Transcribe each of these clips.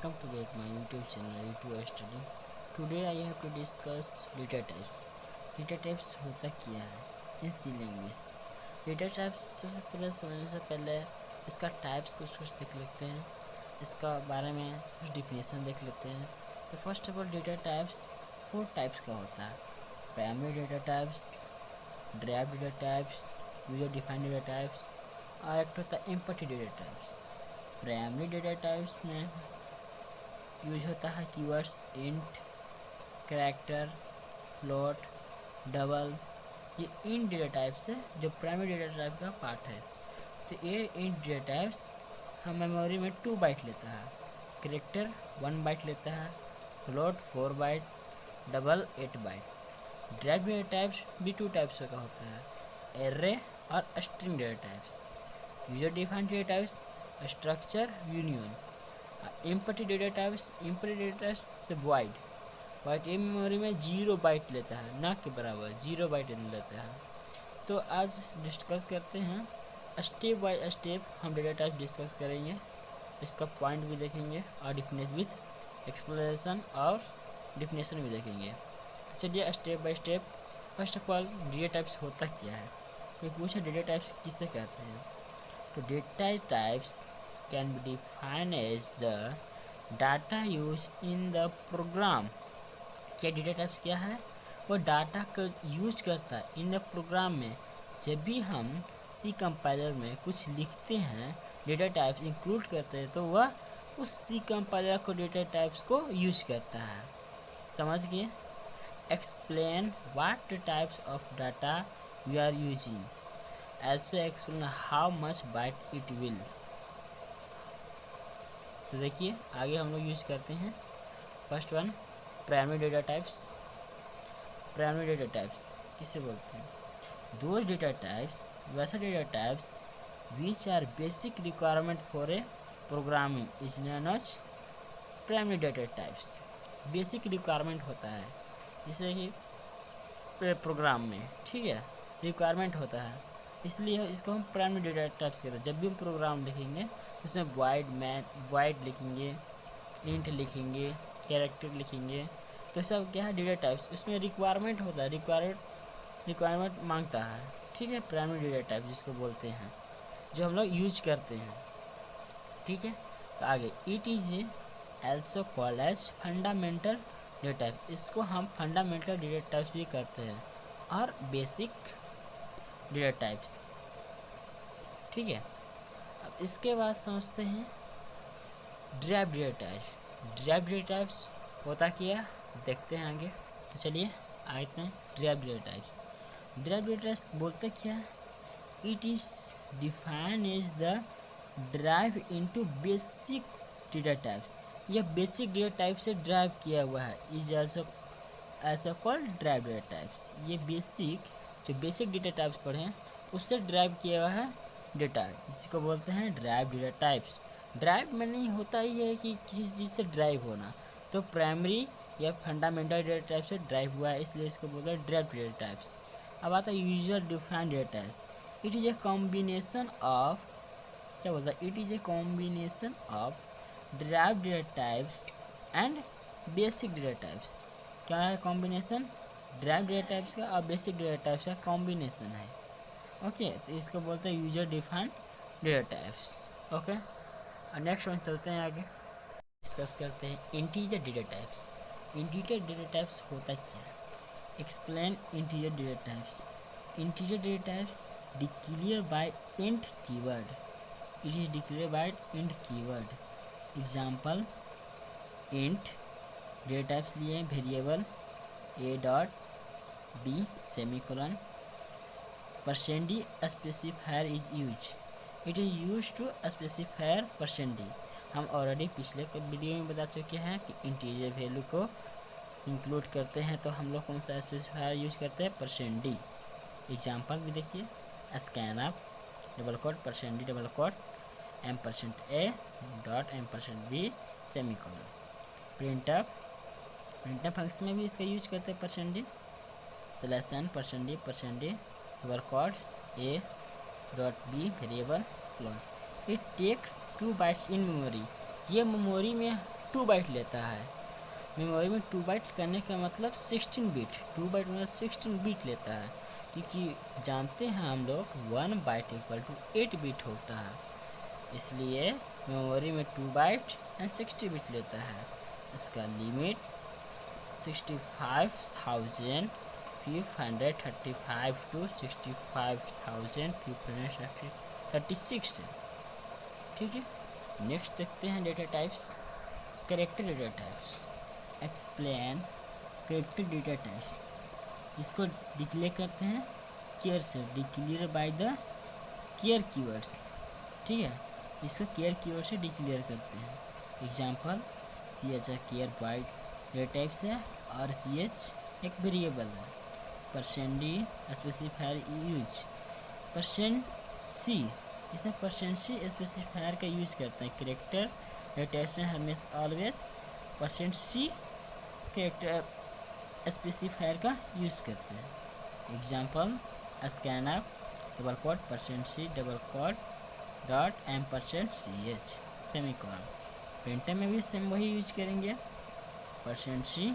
Welcome to back my YouTube channel YouTube Study. Today I have to discuss data types. Data types होता क्या है इन सी language. Data types सबसे पहले समझने से पहले इसका टाइप्स कुछ देख लेते हैं. इसका बारे में कुछ डिफिनेशन देख लेते हैं. तो first of all data types 4 types का होता है. Primary data types, derived data types, user defined data types और एक होता है empty data types. Primary data types में यूज होता है keywords int, character, float, double. ये इन डेटा टाइप्स है जो प्राइमरी डेटा टाइप का पार्ट है. तो ये इन डेटा टाइप्स हम मेमोरी में 2 बाइट लेता है, कैरेक्टर 1 बाइट लेता है, float 4 byte, double 8 byte. Derived data types भी 2 टाइप्स का होता है, एरे और string data types. User defined data types structure union. Empty data types से वाइड ये मेमोरी में 0 बाइट लेता है, ना के बराबर 0 बाइट लेता है. तो आज डिस्कस करते हैं स्टेप बाय स्टेप. हम डेटा टाइप डिस्कस करेंगे, इसका पॉइंट भी देखेंगे और डिफिनेशन विथ एक्सप्लेनेशन और डिफिनेशन भी देखेंगे. तो चलिए step by step. First of all data types होता क्या है. कोई पूछे डेटा टाइप्स किसे कहते हैं. तो data types can be defined as the data used in the program. क्या डेटा टाइप्स क्या है. वो डाटा का यूज करता है इन द प्रोग्राम में. जब भी हम सी कंपाइलर में कुछ लिखते हैं, डेटा टाइप्स इंक्लूड करते हैं, तो वह उस सी कंपाइलर को डेटा टाइप्स को यूज करता है. समझ गए. Explain what types of data we are using. ऐसे explain how much byte it will. तो देखिए आगे हम लोग यूज करते हैं. First one primary data types. Primary data types किसे बोलते हैं. दोज डेटा टाइप्स, वैसे data types which are basic requirement for a programming is known as primary data types. Basic requirement होता है जैसे कि प्रोग्राम में, ठीक है, रिक्वायरमेंट होता है, इसलिए इसको हम प्राइमरी डेटा टाइप्स कहते हैं. जब भी हम प्रोग्राम लिखेंगे उसमें वाइड लिखेंगे, इंट लिखेंगे, कैरेक्टर लिखेंगे, तो सब क्या है डेटा टाइप्स. उसमें रिक्वायरमेंट होता है, रिक्वायरमेंट मांगता है, ठीक है. प्राइमरी डेटा टाइप जिसको बोलते हैं, जो हम लोग यूज करते हैं, ठीक है. तो आगे it is also called as fundamental data type. इसको हम फंडामेंटल डेटा टाइप्स भी करते हैं और बेसिक डेटा टाइप्स, ठीक है. अब इसके बाद समझते हैं derived data types. Derived data types होता क्या देखते हैं आगे. तो चलिए आते हैं derived data types. Derived data types बोलते क्या है. It is defined as the derived into basic data types. यह बेसिक डेटा टाइप से ड्राइव किया हुआ है. इज ऐसा कॉल्ड ड्राइव डेटा टाइप्स. ये जो बेसिक डेटा टाइप्स पढ़े उससे ड्राइव किया हुआ है डेटा, जिसको बोलते हैं ड्राइव डेटा टाइप्स. ड्राइव में नहीं होता ही है कि किसी चीज़ से ड्राइव होना, तो प्राइमरी या फंडामेंटल डेटा टाइप से ड्राइव हुआ है, इसलिए इसको बोलते हैं ड्राइव डेटा टाइप्स. अब आता है user defined data types. It is a combination of, क्या बोलता है, it is a combination of drive data types and basic data types. क्या है कॉम्बिनेशन. ड्राइव डेटा टाइप्स का और बेसिक डेटा टाइप्स का कॉम्बिनेशन है. ओके, तो इसको बोलते हैं user defined data types. Okay, और नेक्स्ट वन चलते हैं आगे. डिस्कस करते हैं integer data types. Integer data types होता क्या है. Explain integer data types. Integer data types declare by int keyword. It is declare by int keyword. Example int data types लिए variable A dot B semicolon. %d specifier is use. It is use to specifier %d. हम already पिछले video में बता चुके हैं कि integer value को include करते हैं तो हम लोग कौन सा स्पेसिफायर यूज करते हैं, %d. एग्जांपल भी देखिए, scanf double quote %d double quote %a dot %b semicolon. Printf function में भी इसका यूज करते हैं %d. Selection %d double quote a dot B variable close. It take 2 bytes in memory. ये memory में 2 bite लेता है। Memory में 2 बाइट करने का मतलब 16 बिट, 2 बाइट मतलब 16 बिट लेता है, क्योंकि जानते हैं हम लोग 1 बाइट इक्वल टू 8 बिट होता है, इसलिए मेमोरी में 2 बाइट एंड 60 बिट लेता है। इसका लिमिट 65,535 टू 65,536 है। ठीक है, नेक्स्ट देखते हैं data types, character data types. Explain character data types, इसको डिक्लेयर करते हैं केयर से, declare by the care keywords. ठीक है, इसको केयर कीवर्ड से डिक्लेयर करते हैं। Example ch care byte data types है और ch एक वेरिएबल है। %d स्पेसिफायर यूज, %c इसे %c स्पेसिफायर का यूज करते हैं। कैरेक्टर डेटा टाइप्स में हमेशा ऑलवेज %c कैरेक्टर स्पेसिफायर का यूज करते हैं। Example scanf double quote %c double quote .m%ch semicolon. Printer में भी सेम वही यूज करेंगे, %c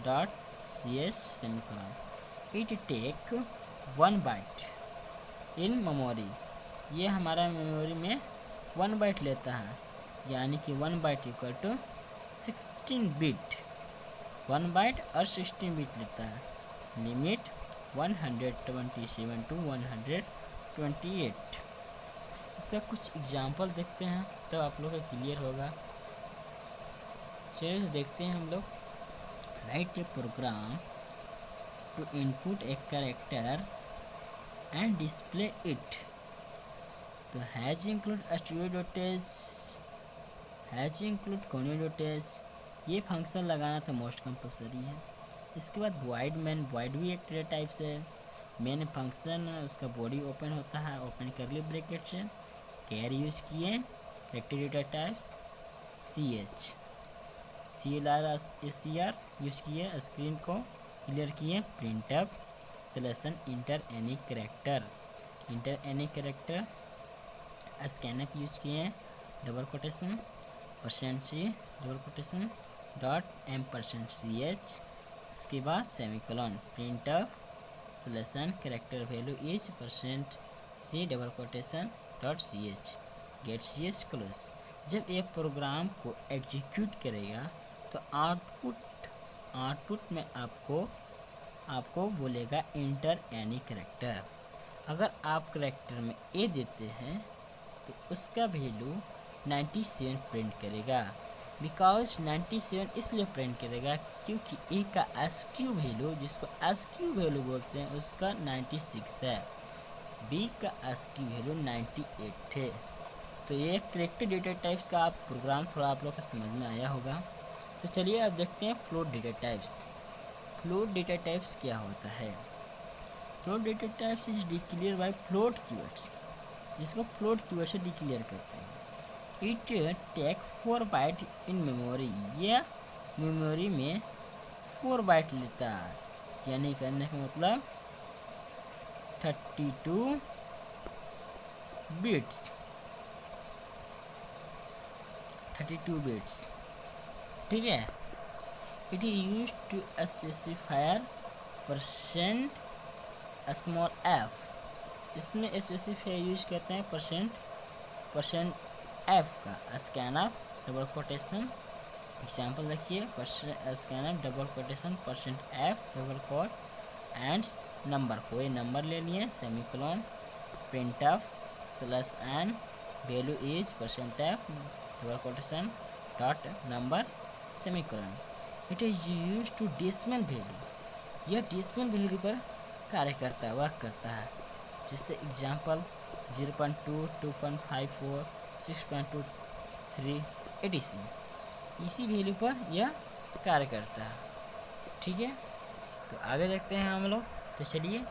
.ch semicolon. It take 1 byte in memory, ये हमारा मेमोरी में 1 बाइट लेता है, यानी कि 1 byte equal to 16 bit, 1 byte और 16 बिट लेता है। Limit 127 to 128। इसका कुछ एग्जाम्पल देखते हैं तो आप लोग का क्लियर होगा। चलिए तो देखते हैं हम लोग। Write a program to input a character and display it. तो हैज इंक्लूड स्टूडियोटेज, हैज इंक्लूड कोनियोटेज, ये फंक्शन लगाना तो मोस्ट कंपलसरी है। इसके बाद वाइड मैन, वाइड भी एक डेटा टाइप से मेन फंक्शन, उसका बॉडी ओपन होता है, ओपन करली ब्रैकेट से। कैर यूज किए, character data types CH, CLR use किए, स्क्रीन को क्लियर किए, printf selection enter any character, enter any character. Scanf use किए, double quotation %c double quotation .m%ch, इसके बाद semicolon, printf selection character value is %c double quotation .ch get ch close. जब ये programme को execute करेगा तो output में आपको बोलेगा इंटर एनी कैरेक्टर। अगर आप कैरेक्टर में ए देते हैं तो उसका वैल्यू 97 प्रिंट करेगा। बिकॉज 97 इसलिए प्रिंट करेगा क्योंकि ए का ASCII वैल्यू, जिसको ASCII वैल्यू बोलते हैं, उसका 96 है, बी का ASCII वैल्यू 98 है। तो ये कैरेक्टर डेटा टाइप्स का आप प्रोग्राम थोड़ा आप लोग को समझ में आया होगा। तो चलिए अब देखते हैं float data types. Float data types क्या होता है? Float data types is declare by float keywords, जिसको फ्लोट कीवर्ड से डिक्लेयर करते हैं। It take 4 byte in memory, यह मेमोरी में 4 बाइट लेता है, यानी करने का मतलब 32 बिट्स, 32 बिट्स। ठीक है, it is use to specifier %f, इसमें स्पेसिफायर यूज करते हैं %f का। स्कैनअप डबल कोटेशन, एग्जाम्पल देखिए, scanf double quotation %f double quote and number, कोई नंबर ले लिए, semicolon, printf /n value is %f double quotation .number semicolon. It is use to decimal value, यह decimal value पर कार्य करता है, work करता है। जैसे एग्जाम्पल 0.2, 2.54, 6.23 etc, इसी वैल्यू पर यह कार्य करता है। ठीक है, तो आगे देखते हैं हम लोग। तो चलिए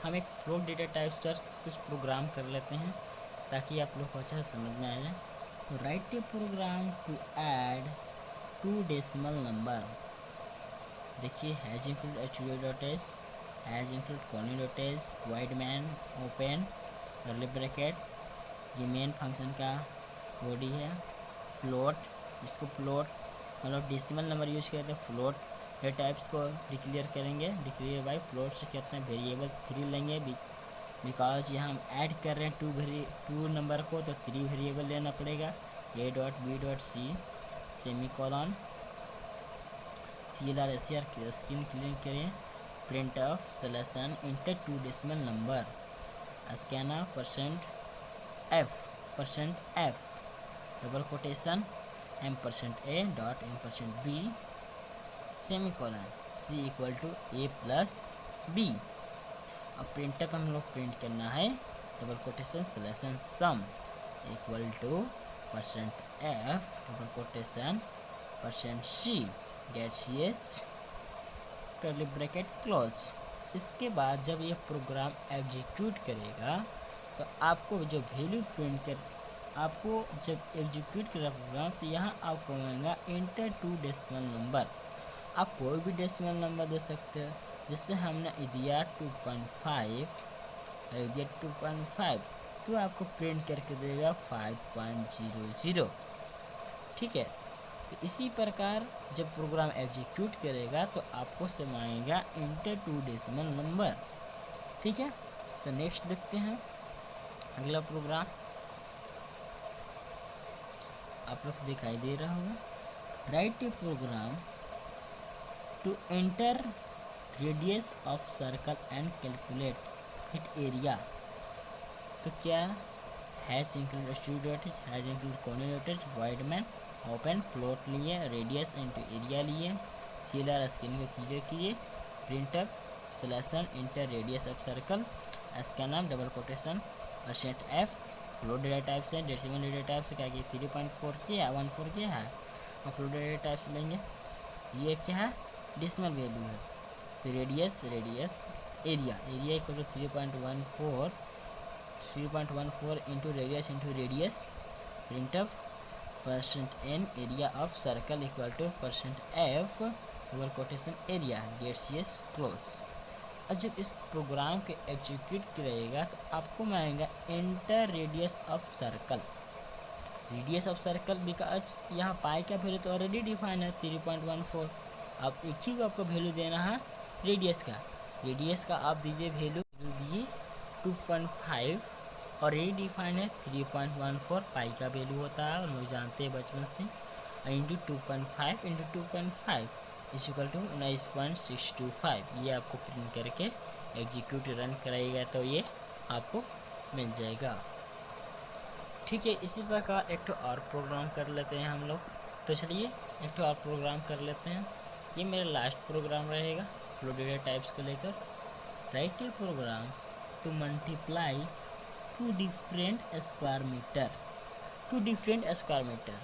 हम एक फ्लोट डेटा टाइप्स पर कुछ प्रोग्राम कर लेते हैं ताकि आप लोग को अच्छा से समझ में आ जाए। तो write a program to add 2 decimal number. देखिए, hash include HUD.h, hash include कोनी.h, void main open curly bracket, ये मेन फंक्शन का बॉडी है। फ्लोट, इसको फ्लोट हम लोग डेसिमल नंबर यूज करते हैं। फ्लोट डेटा टाइप्स को डिक्लेयर करेंगे, डिक्लेयर बाय फ्लोट से कहते हैं वेरिएबल 3 लेंगे, बिकॉज यहाँ हम ऐड कर रहे हैं टू नंबर को, तो 3 वेरिएबल लेना पड़ेगा। a dot B dot C semicolon CLR SCR screen clear करें, print of selection enter 2 decimal number, scanner %f double quotation %a dot %b semicolon c equal to a plus b। अब printf हम लोग print करना है double quotation selection sum equal to %f double quotation %c get cs curly bracket close. इसके बाद जब ये program execute करेगा तो आपको जो वैल्यू प्रिंट कर, आपको जब एग्जीक्यूट करेगा प्रोग्राम तो यहाँ आपको मिलेगा इंटर 2 डेसिमल नंबर। आप कोई भी डेसिमल नंबर दे सकते हो, जिससे हमने दिया 2.5 तो आपको प्रिंट करके देगा 5.00। ठीक है, तो इसी प्रकार जब प्रोग्राम एग्जीक्यूट करेगा तो आपको मांगेगा इंटर 2 डेसिमल नंबर। ठीक है, तो नेक्स्ट देखते हैं अगला प्रोग्राम। आप लोग दिखाई दे रहा होगा, write a program to enter radius of circle and calculate it area. तो क्या hash include student hash include coordinators void main open plot लिए, रेडियस इनटू एरिया लिए, CLR स्क्रीन को क्लियर किए, printf selection enter radius of circle, scanner double quotation %f float data type से decimal data type से क्या कि 3.4 के 14 के है, और फ्लोट डेटा टाइप से लेंगे। ये क्या है, डेसिमल वैल्यू है, तो radius area equal to 3.14 into radius printf %n area of circle equal to %f double quotation area get cs close. और जब इस प्रोग्राम के एग्जीक्यूट करेगा तो आपको मांगेगा enter radius of circle because यहाँ पाई का वैल्यू तो ऑलरेडी डिफाइन है 3.14। अब एक ही को आपको वैल्यू देना है रेडियस का आप दीजिए वैल्यू दिए 2.5 और ये डिफाइन है 3.14 पाई का वैल्यू होता है, हम लोग जानते हैं बचपन से, into 2.5 into 2.5 is equal to 19.625। ये आपको प्रिंट करके एग्जीक्यूट रन कराएगा तो ये आपको मिल जाएगा। ठीक है, इसी प्रकार एक तो और प्रोग्राम कर लेते हैं हम लोग। तो चलिए एक तो और प्रोग्राम कर लेते हैं, ये मेरा लास्ट प्रोग्राम रहेगा फ्लो डेटा टाइप्स को लेकर। Write a program to multiply two different square meter,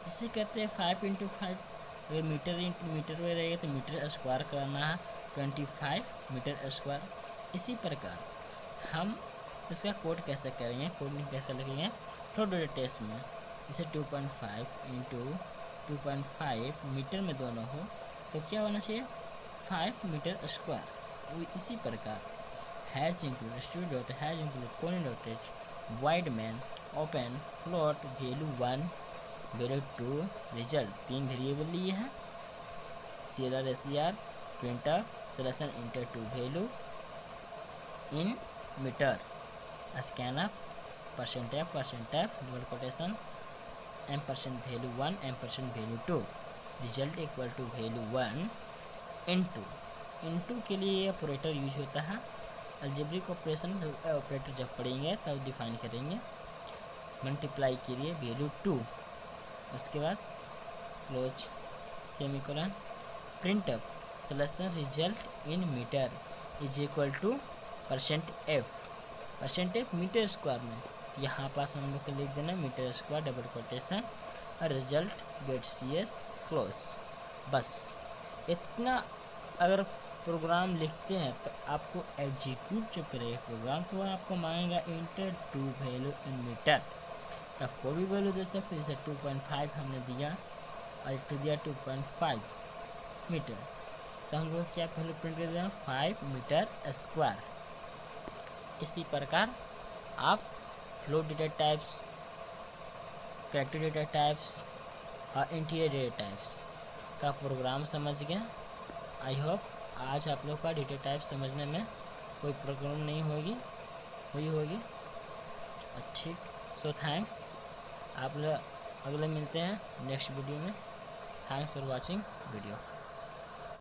जिसे कहते हैं 5 इंटू 5। अगर मीटर इंटू मीटर में रहेगा तो मीटर स्क्वायर करना है 25 मीटर स्क्वायर। इसी प्रकार हम इसका कोड कैसे करेंगे, कैसे लिखेंगे फ्लो डेटा टेस्ट में, जैसे 2.5 इंटू 2.5 मीटर में दोनों हो तो क्या होना चाहिए 5 मीटर स्क्वायर। इसी प्रकार hash include student hash include coordinated void main open float value 1 value 2 result, 3 variable लिए हैं, CLR SCR printf selection enter 2 value in meter, scanner %f double quotation M% value 1 M% value 2 result equal to value 1 into के लिए operator use होता है। Algebraic operator जब पढ़ेंगे तब define करेंगे। मल्टीप्लाई के लिए वैल्यू 2, उसके बाद close semicolon, printf solution result in metre is equal to %f metre square में, यहाँ पास हम लोग को लिख देना मीटर स्क्वायर डबल कोटेशन और रिजल्ट गेट cs क्लोज। बस इतना अगर प्रोग्राम लिखते हैं तो आपको एग्जीक्यूट जब करेगा प्रोग्राम तो आपको मांगेगा इंटर 2 वैल्यू इन मीटर। आप कोई भी वैल्यू दे सकते हैं, जैसे 2.5 हमने दिया और टू दिया 2.5 मीटर, तो हम लोग क्या वैल्यू प्रिंट कर देना 5 मीटर स्क्वायर। इसी प्रकार आप float data types, character data types और इंटीरियर डेटा टाइप्स का प्रोग्राम समझ गए। आई होप आज आप लोग का डेटा टाइप समझने में कोई प्रॉब्लम नहीं होगी। ठीक, सो थैंक्स। आप लोग अगले मिलते हैं नेक्स्ट वीडियो में। Thanks for watching video.